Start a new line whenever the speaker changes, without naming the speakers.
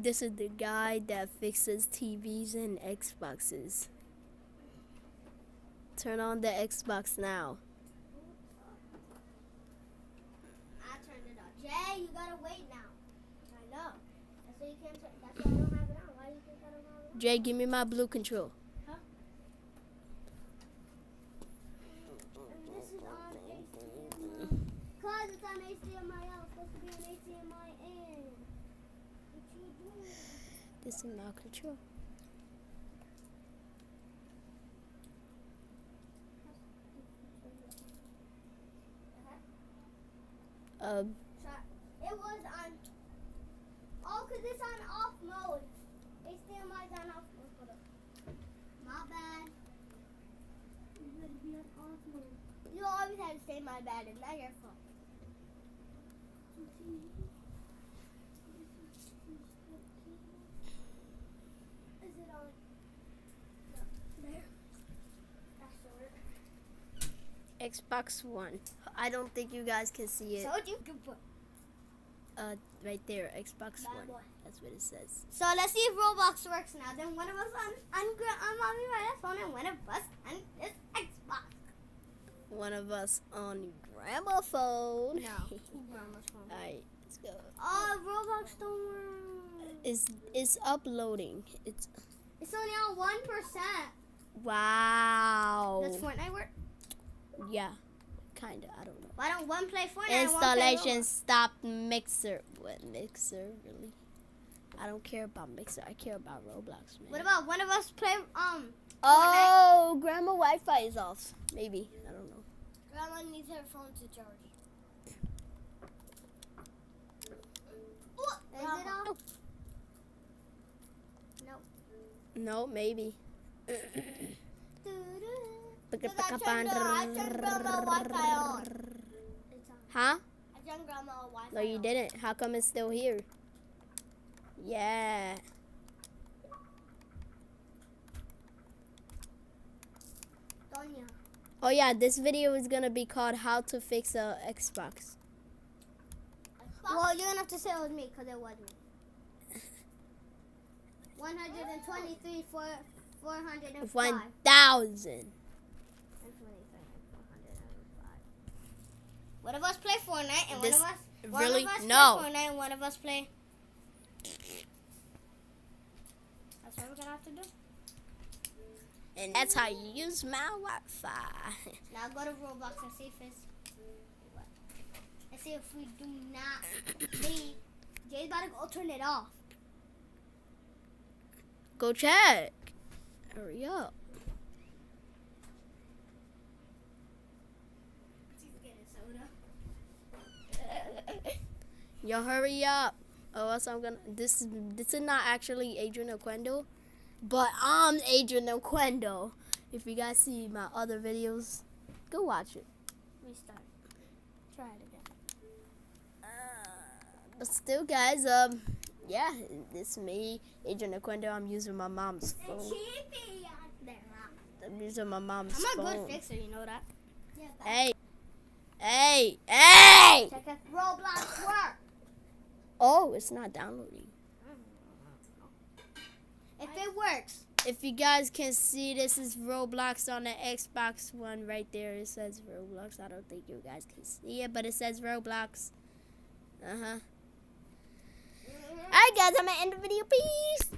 This is the guy that fixes TVs and Xboxes. Turn on the Xbox now.
I turned it on. Jay, you gotta wait now. I know. That's why you can't turn. That's why I don't have it on. Why do you think I don't have it on?
Jay, give me my blue control.
Huh? And this is on HDMI. Cause it's on HDMI. It's supposed to be on HDMI in. What you doing?
This is my control.
It was on. Oh, cause it's on off mode. HDMI's on off mode. Hold up. My bad. You gotta be on off mode. You always have to say my bad. It's not your fault. Is it on? No. There. That's short.
Xbox One. I don't think you guys can see it.
So you can put.
Right there, Xbox
Bad
One.
boy.
That's what it says.
So let's see if Roblox works now. Then one of us on mommy my phone and one of us on this Xbox.
One of us on grandma phone.
No, grandma's phone.
Alright, let's go.
Oh, Roblox don't work.
It's uploading. It's
only on 1%.
wow.
Does Fortnite work?
Yeah, kinda. I don't know.
Why don't one play Fortnite and one play
Installation
Roblox?
stop Mixer. What Mixer really? I don't care about Mixer. I care about Roblox, man.
What about one of us play
Oh, grandma Wi-Fi is off. Maybe. I don't know.
Grandma needs her phone to charge. Is it off? No.
No, maybe.
I turned grandma Wi-Fi on. It's on.
Huh?
I turned grandma Wi-Fi
No, you
on.
didn't. How come it's still here? Yeah.
Donya.
Oh yeah, this video is gonna be called "How to Fix a Xbox."
Well, you're gonna have to say it was me, because it was me. 123, 405.
1,000.
One of us play Fortnite and
This-
one
really?
of us
No.
play Fortnite and one of us play. That's what we're gonna have to do.
And that's how you use my Wi-Fi.
Now go to Roblox and see if it's. Let's see if we do not leave. Jay's about to go turn it off.
Go check. Hurry up.
She's getting soda.
Yo, hurry up. Or else I'm gonna. This is not actually Adrian Oquendo, but I'm Adrian Oquendo. If you guys see my other videos, go watch it.
Restart. Try it again.
But still, guys, yeah, it's me, Adrian Oquendo. I'm using my mom's phone. I'm using my mom's phone.
I'm a good fixer, you know that? Yeah.
Hey, hey!
Check if Roblox works.
Oh, it's not downloading.
If it works.
If you guys can see, this is Roblox on the Xbox One right there. It says Roblox. I don't think you guys can see it, but it says Roblox. Uh-huh. Alright, guys, I'm going to end the video. Peace.